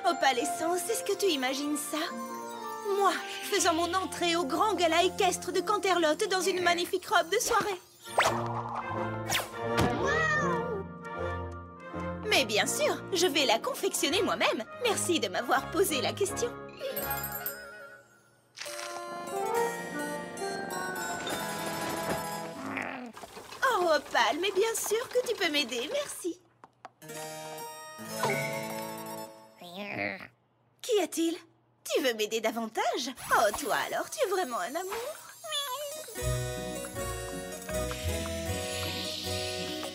Opalescence, est-ce que tu imagines ça? Moi, faisant mon entrée au grand gala équestre de Canterlot dans une magnifique robe de soirée. Mais bien sûr, je vais la confectionner moi-même. Merci de m'avoir posé la question. Oh, Opal, mais bien sûr que tu peux m'aider, merci. Qu'y a-t-il? Tu veux m'aider davantage? Oh, toi alors, tu es vraiment un amour.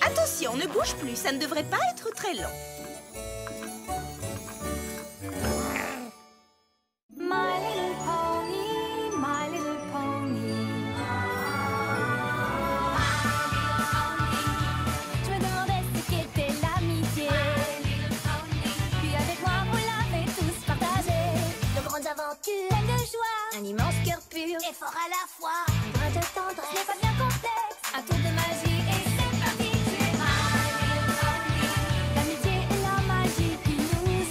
Attention, ne bouge plus, ça ne devrait pas être très long. My little pony, my little pony. Je me demandais ce qu'était l'amitié. Puis avec moi, vous l'avez tous partagé. De grandes aventures, pleines de joie, un immense cœur pur et fort à la fois. Un brin de tendresse, ce n'est pas bien complexe, un tour de magie et c'est parti. L'amitié et la magie qui nous unit.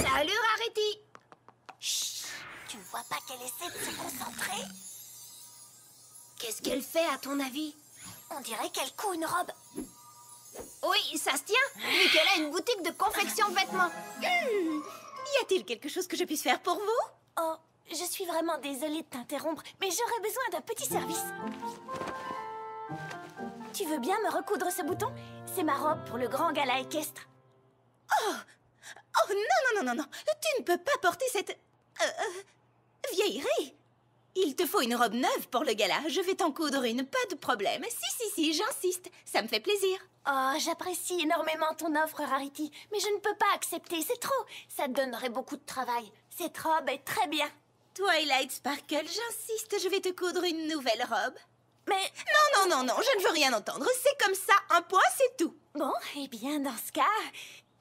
Salut, Rarity. Chut, tu ne vois pas qu'elle essaie de se concentrer? Qu'est-ce qu'elle fait, à ton avis? On dirait qu'elle coud une robe. Oui, ça se tient, vu qu'elle a une boutique de confection de vêtements. Y a-t-il quelque chose que je puisse faire pour vous? Oh, je suis vraiment désolée de t'interrompre, mais j'aurais besoin d'un petit service. Tu veux bien me recoudre ce bouton? C'est ma robe pour le grand gala équestre. Oh non, tu ne peux pas porter cette... vieillerie. Il te faut une robe neuve pour le gala. Je vais t'en coudre une, pas de problème. Si, j'insiste. Ça me fait plaisir. Oh, j'apprécie énormément ton offre, Rarity, mais je ne peux pas accepter, c'est trop. Ça te donnerait beaucoup de travail. Cette robe est très bien. Twilight Sparkle, j'insiste, je vais te coudre une nouvelle robe. Mais... Non, je ne veux rien entendre. C'est comme ça, un point, c'est tout. Bon, eh bien, dans ce cas,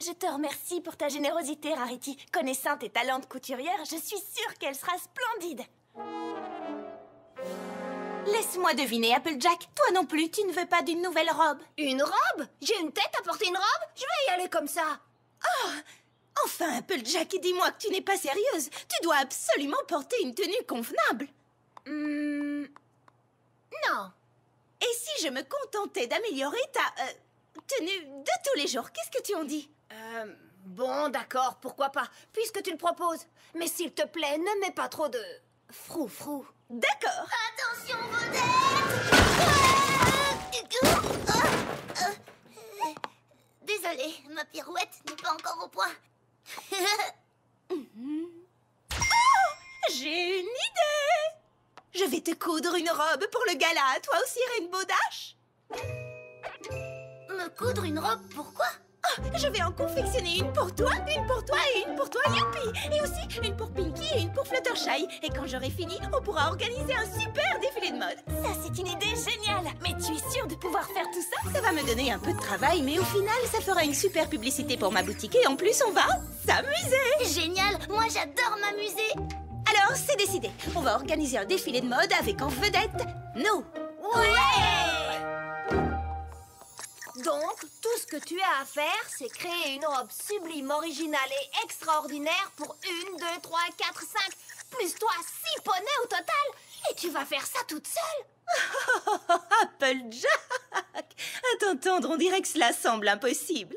je te remercie pour ta générosité, Rarity. Connaissant tes talents de couturière, je suis sûre qu'elle sera splendide. Laisse-moi deviner, Applejack. Toi non plus, tu ne veux pas d'une nouvelle robe? Une robe? J'ai une tête à porter une robe? Je vais y aller comme ça. Oh! Enfin, Applejack, dis-moi que tu n'es pas sérieuse. Tu dois absolument porter une tenue convenable. Non. Et si je me contentais d'améliorer ta tenue de tous les jours, qu'est-ce que tu en dis? Bon, d'accord, pourquoi pas, puisque tu le proposes. Mais s'il te plaît, ne mets pas trop de frou-frou. D'accord. Attention, vedette! Désolée, ma pirouette n'est pas encore au point. J'ai une idée. Je vais te coudre une robe pour le gala. Toi aussi, Rainbow Dash? Me coudre une robe, pourquoi? Oh, je vais en confectionner une pour toi et une pour toi, youpi! Et aussi une pour Pinky et une pour Fluttershy. Et quand j'aurai fini, on pourra organiser un super défilé de mode. Ça, c'est une idée géniale. Mais tu es sûre de pouvoir faire tout ça? Ça va me donner un peu de travail, mais au final, ça fera une super publicité pour ma boutique. Et en plus, on va s'amuser. Génial, moi j'adore m'amuser. Alors, c'est décidé. On va organiser un défilé de mode avec en vedette nous. Ouais! Donc, tout ce que tu as à faire, c'est créer une robe sublime, originale et extraordinaire pour 1, 2, 3, 4, 5, plus toi 6 poneys au total. Et tu vas faire ça toute seule. Applejack! À t'entendre, on dirait que cela semble impossible.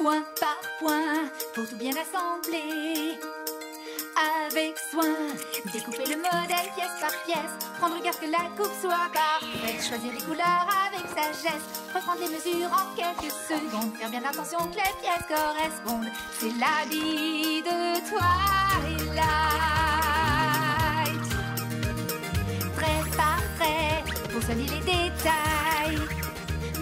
Point par point, pour tout bien assembler. Avec soin, découper le modèle pièce par pièce. Prendre garde que la coupe soit parfaite. Choisir les couleurs avec sagesse. Reprendre les mesures en quelques secondes. Faire bien attention que les pièces correspondent. C'est la vie de Twilight. Trait par trait, pour soigner les détails.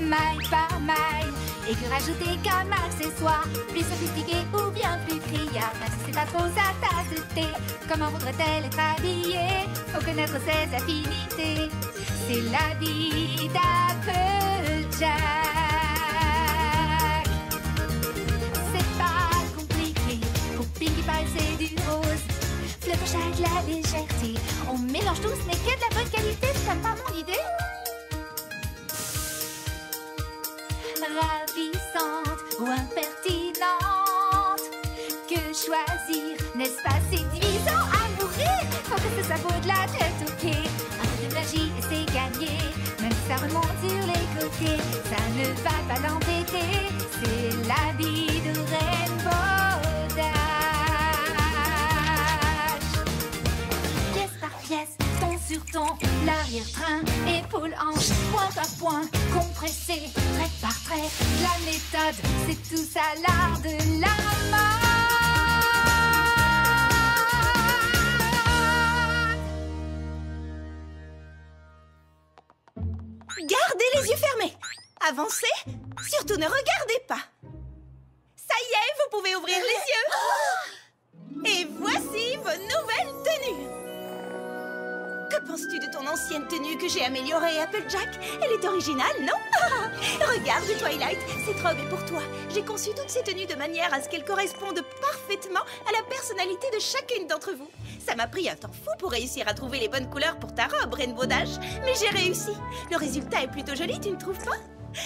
Maille par maille. Et que rajouter comme accessoire, plus sophistiqué ou bien plus criard. Même si c'est pas trop sa tasse de thé, comment voudrait-elle être habillée? Faut connaître ses affinités. C'est la vie d'Applejack. mélange tout, ce n'est que de la bonne qualité, c'est pas mon idée. Ravissante ou impertinente, que choisir, n'est-ce pas séduisant à mourir? Faut que ça vaut de la tête aux pieds. Un peu de magie et c'est gagné, même si ça remonte sur les côtés, ça ne va pas l'embêter, c'est l'habit de Rainbow Dash. Pièce par pièce, ton sur ton, l'arrière-train, épaule-hanche, point par point, compressé, trait par trait, la méthode, c'est tout ça l'art de la mode. Gardez les yeux fermés. Avancez. Surtout ne regardez pas. Ça y est, vous pouvez ouvrir les yeux. Et voici vos nouvelles tenues. Que penses-tu de ton ancienne tenue que j'ai améliorée, Applejack? Elle est originale, non? Regarde, Twilight, cette robe est pour toi. J'ai conçu toutes ces tenues de manière à ce qu'elles correspondent parfaitement à la personnalité de chacune d'entre vous. Ça m'a pris un temps fou pour réussir à trouver les bonnes couleurs pour ta robe, Rainbow Dash. Mais j'ai réussi. Le résultat est plutôt joli, tu ne trouves pas?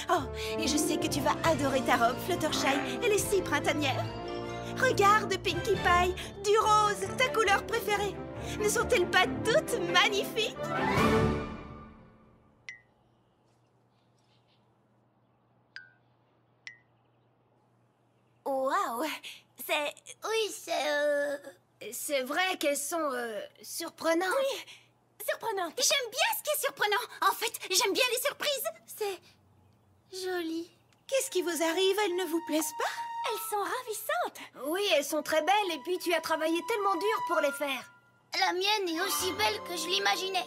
Oh, et je sais que tu vas adorer ta robe, Fluttershy. Elle est si printanière. Regarde, Pinkie Pie, du rose, ta couleur préférée. Ne sont-elles pas toutes magnifiques? Waouh! C'est vrai qu'elles sont surprenantes. Oui, surprenante. J'aime bien ce qui est surprenant. En fait, j'aime bien les surprises. C'est joli. Qu'est-ce qui vous arrive? Elles ne vous plaisent pas? Elles sont ravissantes. Oui, elles sont très belles et puis tu as travaillé tellement dur pour les faire. La mienne est aussi belle que je l'imaginais.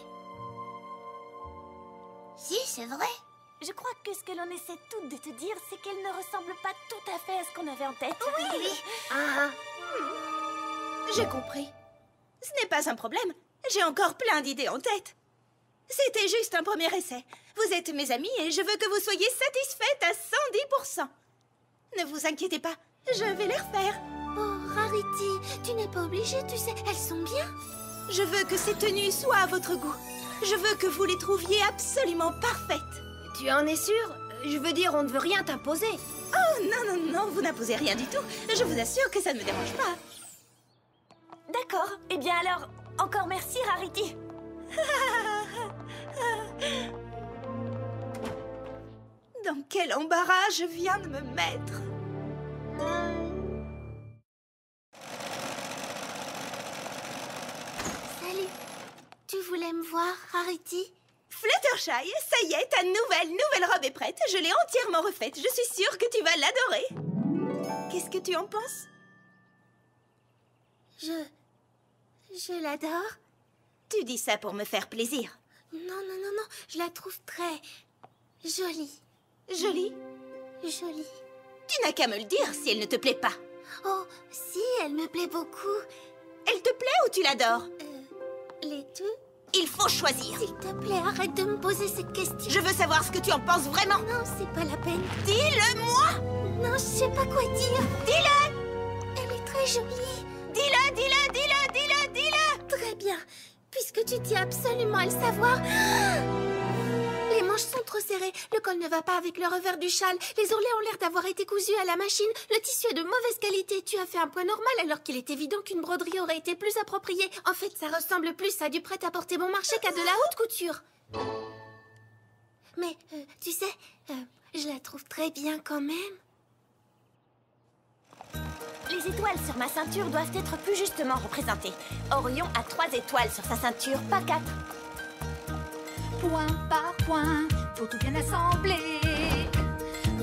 Si, c'est vrai. Je crois que ce que l'on essaie toutes de te dire, c'est qu'elles ne ressemblent pas tout à fait à ce qu'on avait en tête. Oui. J'ai compris. Ce n'est pas un problème. J'ai encore plein d'idées en tête. C'était juste un premier essai. Vous êtes mes amis et je veux que vous soyez satisfaites à 110%. Ne vous inquiétez pas, je vais les refaire. Oh, Rarity, tu n'es pas obligée, tu sais, elles sont bien. Je veux que ces tenues soient à votre goût. Je veux que vous les trouviez absolument parfaites. Tu en es sûre? Je veux dire, on ne veut rien t'imposer. Oh, non, non, non, vous n'imposez rien du tout. Je vous assure que ça ne me dérange pas. D'accord. Eh bien alors, encore merci, Rarity. Dans quel embarras je viens de me mettre. Salut. Tu voulais me voir, Rarity? Fluttershy, ça y est, ta nouvelle robe est prête. Je l'ai entièrement refaite. Je suis sûre que tu vas l'adorer. Qu'est-ce que tu en penses? Je l'adore. Tu dis ça pour me faire plaisir. Non, je la trouve très jolie. Jolie? Jolie. Tu n'as qu'à me le dire si elle ne te plaît pas. Oh, si, elle me plaît beaucoup. Elle te plaît ou tu l'adores? Les deux? Il faut choisir. S'il te plaît, arrête de me poser cette question. Je veux savoir ce que tu en penses vraiment. Non, c'est pas la peine. Dis-le-moi. Non, je sais pas quoi dire. Dis-le. Elle est très jolie. Dis-le, dis-le. Très bien. Puisque tu tiens absolument à le savoir... Les manches sont trop serrées, le col ne va pas avec le revers du châle, les ourlets ont l'air d'avoir été cousus à la machine, le tissu est de mauvaise qualité, tu as fait un point normal alors qu'il est évident qu'une broderie aurait été plus appropriée. En fait, ça ressemble plus à du prêt-à-porter bon marché qu'à de la haute couture. Mais, tu sais, je la trouve très bien quand même. Les étoiles sur ma ceinture doivent être plus justement représentées. Orion a 3 étoiles sur sa ceinture, pas 4. Point par point, faut tout bien assembler.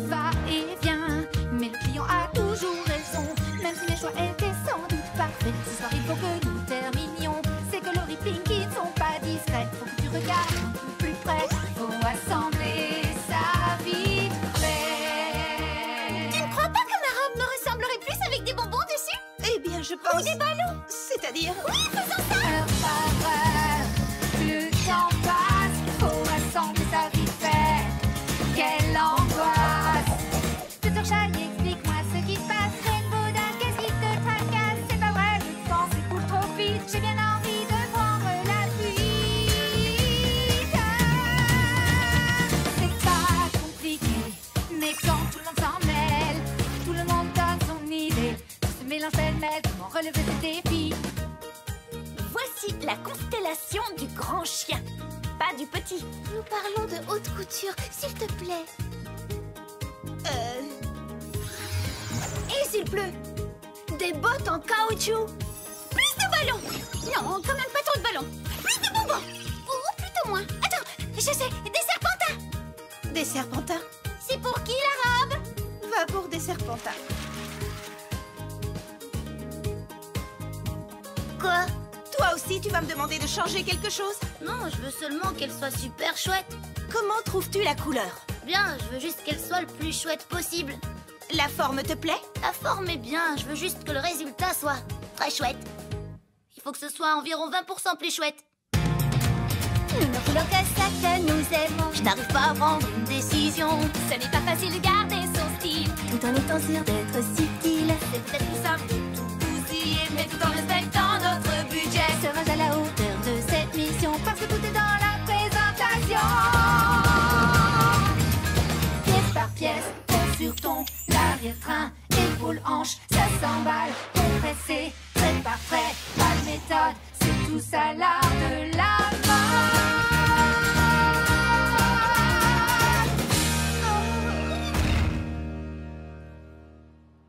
Va et vient, mais le client a toujours raison. Même si mes choix étaient sans doute parfaits, ce soir il faut que nous terminions. Ces coloris Pinkie ne sont pas discrets. Faut que tu regardes un peu plus près. Faut assembler ça vite fait. Tu ne crois pas que ma robe me ressemblerait plus avec des bonbons dessus? Eh bien, je pense... Ou des ballons? C'est-à-dire... Oui, faisons ça! Heure par heure, le temps passe. Faut assembler ça vite fait. relever ce défi. Voici la constellation du grand chien, pas du petit. Nous parlons de haute couture, s'il te plaît. Et s'il pleut, des bottes en caoutchouc. Plus de ballons. Non, quand même pas trop de ballons. Plus de bonbons. Ou plutôt moins. Attends, je sais, des serpentins. Des serpentins? C'est pour qui la robe? Va pour des serpentins. Quoi? Toi aussi, tu vas me demander de changer quelque chose? Non, je veux seulement qu'elle soit super chouette. Comment trouves-tu la couleur? Bien, je veux juste qu'elle soit le plus chouette possible. La forme te plaît? La forme est bien, je veux juste que le résultat soit très chouette. Il faut que ce soit environ 20% plus chouette. Nous ne voulons que ça que nous aimons. Je n'arrive pas à prendre une décision. Ce n'est pas facile de garder son style, Tout en étant sûr d'être subtil. c'est peut-être plus simple de tout bousiller, mais tout en respectant notre budget. Serais-je à la hauteur de cette mission? Parce que tout est dans la présentation. Pièce par pièce, ton sur ton, l'arrière-train, épaule, hanche, ça s'emballe, compressé, trait par trait, pas de méthode, c'est tout ça l'art de la mode.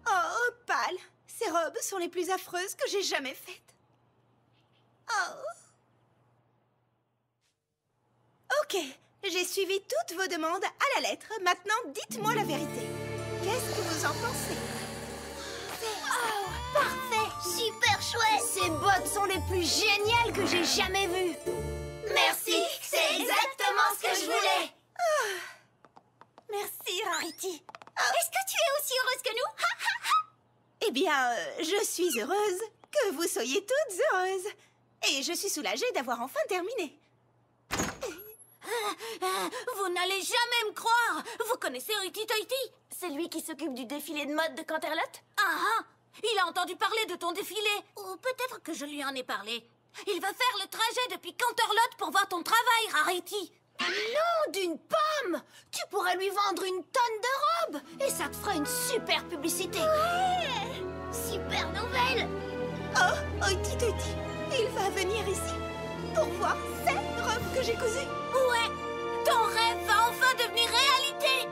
Oh, Pâle, ces robes sont les plus affreuses que j'ai jamais faites. Oh. Ok, j'ai suivi toutes vos demandes à la lettre. Maintenant, dites-moi la vérité. Qu'est-ce que vous en pensez? Parfait, super chouette. Ces bottes sont les plus géniales que j'ai jamais vues. Merci, c'est exactement ce que je voulais. Merci, Rarity. Est-ce que tu es aussi heureuse que nous? Eh bien, je suis heureuse que vous soyez toutes heureuses. Et je suis soulagée d'avoir enfin terminé. Vous n'allez jamais me croire. Vous connaissez Hoity Toity? C'est lui qui s'occupe du défilé de mode de Canterlot? Ah, il a entendu parler de ton défilé. Ou peut-être que je lui en ai parlé. Il va faire le trajet depuis Canterlot pour voir ton travail, Rarity. Non, d'une pomme! Tu pourrais lui vendre une tonne de robes et ça te fera une super publicité. Ouais! Super nouvelle! Oh, Hoity Toity, il va venir ici pour voir ces robes que j'ai cousues. Ouais! Ton rêve va enfin devenir réalité!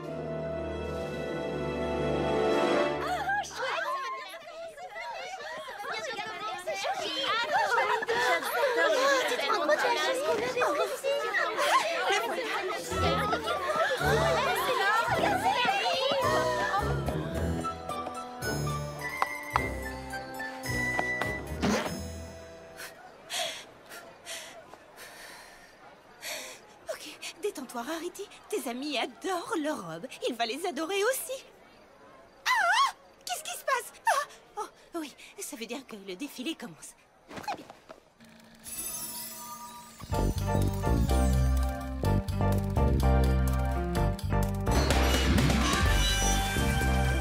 Ok, détends-toi, Rarity. Tes amis adorent leurs robes. Il va les adorer aussi. Ah! Qu'est-ce qui se passe? Ah! Oh, oui, ça veut dire que le défilé commence. Très bien.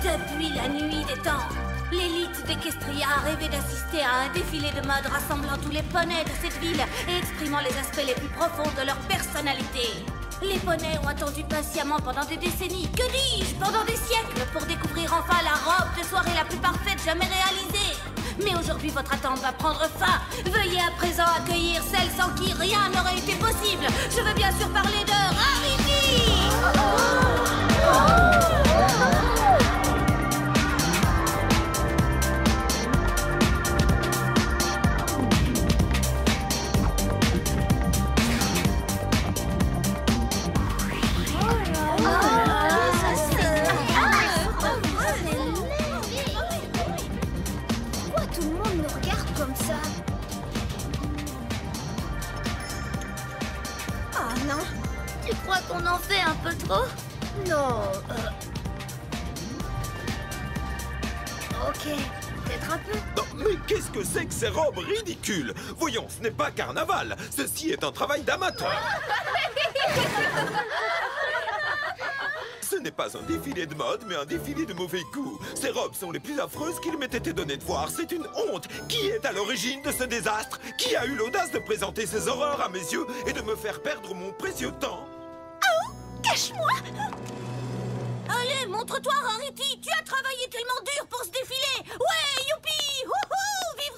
Depuis la nuit des temps, l'élite d'Equestria a rêvé d'assister à un défilé de mode rassemblant tous les poneys de cette ville et exprimant les aspects les plus profonds de leur personnalité. Les poneys ont attendu patiemment pendant des décennies, que dis-je, pendant des siècles, pour découvrir enfin la robe de soirée la plus parfaite jamais réalisée. Mais aujourd'hui, votre attente va prendre fin. Veuillez à présent accueillir celle sans qui rien n'aurait été possible. Je veux bien sûr parler de Rarity. Pourquoi tout le monde nous regarde comme ça? Oh non. Tu crois qu'on en fait un peu trop? Non, ok, peut-être un peu. Non, mais qu'est-ce que c'est que ces robes ridicules? Voyons, ce n'est pas carnaval. Ceci est un travail d'amateur. Ce n'est pas un défilé de mode, mais un défilé de mauvais goût. Ces robes sont les plus affreuses qu'il m'ait été donné de voir. C'est une honte. Qui est à l'origine de ce désastre? Qui a eu l'audace de présenter ces horreurs à mes yeux et de me faire perdre mon précieux temps? Cache-moi! Allez, montre-toi, Rarity. Tu as travaillé tellement dur pour ce défilé. Ouais, youpi! Wouhou! Vive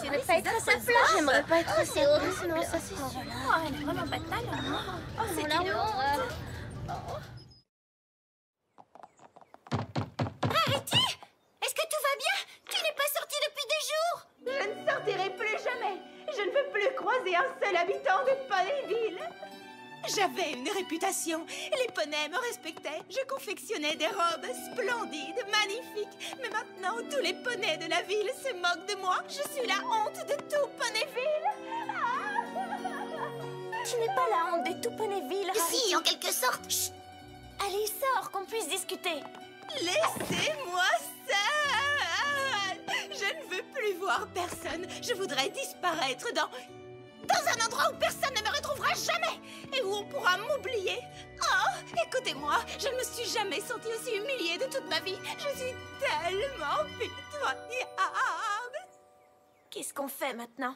J'aimerais pas être à sa place. J'aimerais pas être à sa place. Non, ça c'est sûr. Oh, elle a vraiment pas de talent. Oh, c'est une honte. Rarity, est-ce que tout va bien? Tu n'es pas sortie depuis des jours. Je ne sortirai plus jamais. Je ne veux plus croiser un seul habitant de Ponyville. J'avais une réputation. Les poneys me respectaient. Je confectionnais des robes splendides, magnifiques. Mais maintenant, tous les poneys de la ville se moquent de moi. Je suis la honte de tout Ponyville. Tu n'es pas la honte de tout Ponyville, Rarity. Si, en quelque sorte. Chut. Allez, sors, qu'on puisse discuter. Laissez-moi seule. Je ne veux plus voir personne. Je voudrais disparaître dans un endroit où personne ne me retrouvera jamais et où on pourra m'oublier. Oh, écoutez-moi, je ne me suis jamais sentie aussi humiliée de toute ma vie. Je suis tellement pitoyable. Qu'est-ce qu'on fait maintenant?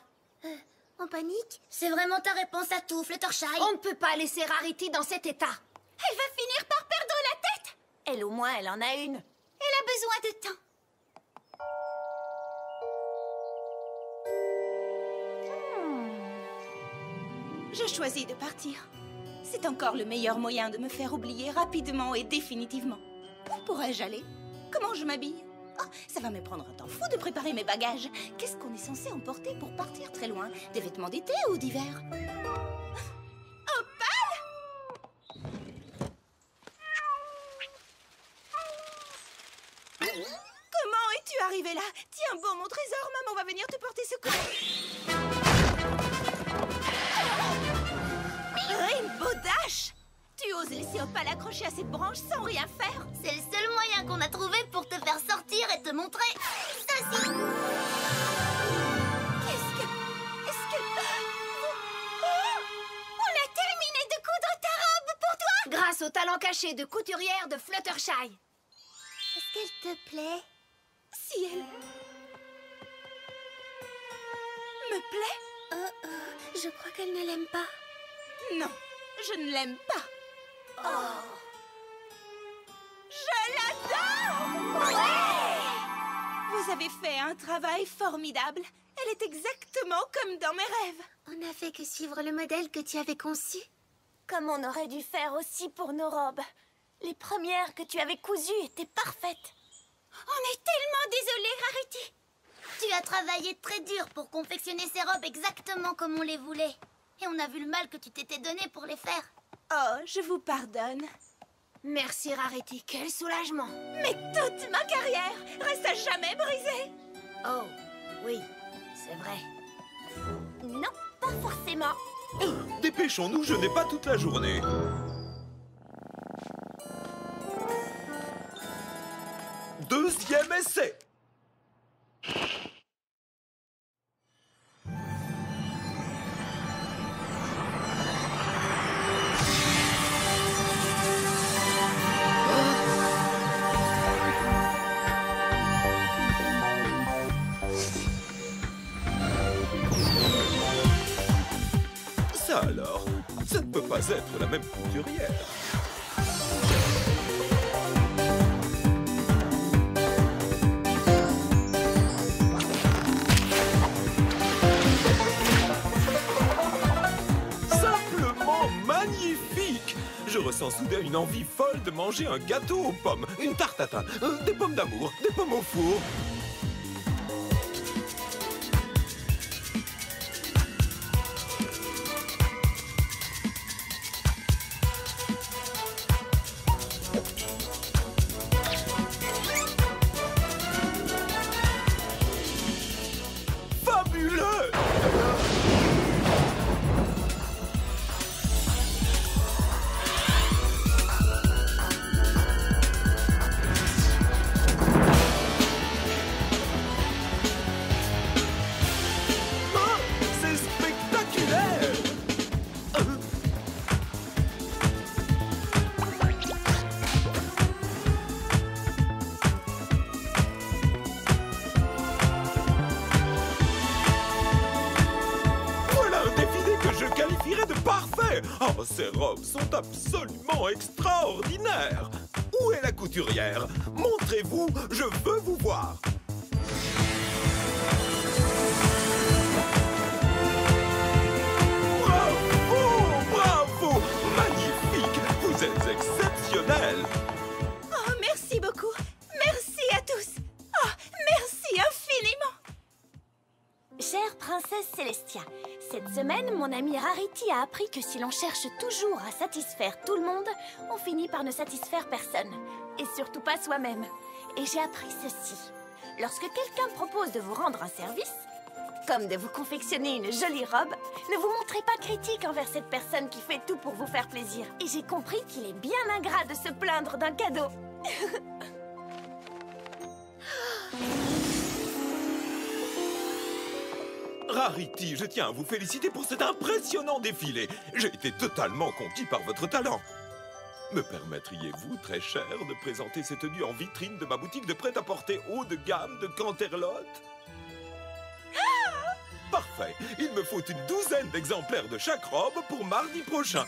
En panique? C'est vraiment ta réponse à tout, Fluttershy. On ne peut pas laisser Rarity dans cet état. Elle va finir par perdre la tête. Elle, au moins, elle en a une. Elle a besoin de temps. Je choisis de partir. C'est encore le meilleur moyen de me faire oublier rapidement et définitivement. Où pourrais-je aller? Comment je m'habille? Oh, ça va me prendre un temps fou de préparer mes bagages. Qu'est-ce qu'on est censé emporter pour partir très loin? Des vêtements d'été ou d'hiver? Opale! Comment es-tu arrivée là? Tiens bon mon trésor, maman va venir te porter secours. Rainbow Dash! Tu oses laisser Opale accrocher à cette branche sans rien faire? C'est le seul moyen qu'on a trouvé pour te faire sortir et te montrer ceci. Est-ce que... Oh! On a terminé de coudre ta robe pour toi! Grâce au talent caché de couturière de Fluttershy. Est-ce qu'elle te plaît? Si elle... me plaît? Je crois qu'elle ne l'aime pas. Non, je ne l'aime pas. Oh. Je l'adore! Ouais! Vous avez fait un travail formidable. Elle est exactement comme dans mes rêves. On n'a fait que suivre le modèle que tu avais conçu. Comme on aurait dû faire aussi pour nos robes. Les premières que tu avais cousues étaient parfaites. On est tellement désolés, Rarity. Tu as travaillé très dur pour confectionner ces robes exactement comme on les voulait. Et on a vu le mal que tu t'étais donné pour les faire. Oh, je vous pardonne. Merci, Rarity. Quel soulagement. Mais toute ma carrière reste à jamais brisée. Oh, oui, c'est vrai. Non, pas forcément. Dépêchons-nous, je n'ai pas toute la journée. Deuxième essai. Ça alors, ça ne peut pas être la même couturière. Magnifique! Je ressens soudain une envie folle de manger un gâteau aux pommes, une tarte tatin, des pommes d'amour, des pommes au four. Fabuleux! Oh, ces robes sont absolument extraordinaires! Où est la couturière? Montrez-vous, je veux vous voir! belle. Oh, merci beaucoup. Merci à tous. Oh, merci infiniment. Chère princesse Célestia, cette semaine, mon amie Rarity a appris que si l'on cherche toujours à satisfaire tout le monde, on finit par ne satisfaire personne. Et surtout pas soi-même. Et j'ai appris ceci. Lorsque quelqu'un propose de vous rendre un service, comme de vous confectionner une jolie robe, ne vous montrez pas critique envers cette personne qui fait tout pour vous faire plaisir. Et j'ai compris qu'il est bien ingrat de se plaindre d'un cadeau. Rarity, je tiens à vous féliciter pour cet impressionnant défilé. J'ai été totalement conquis par votre talent. Me permettriez-vous, très cher, de présenter ces tenues en vitrine de ma boutique de prêt-à-porter haut de gamme de Canterlot? Parfait. Il me faut une douzaine d'exemplaires de chaque robe pour mardi prochain.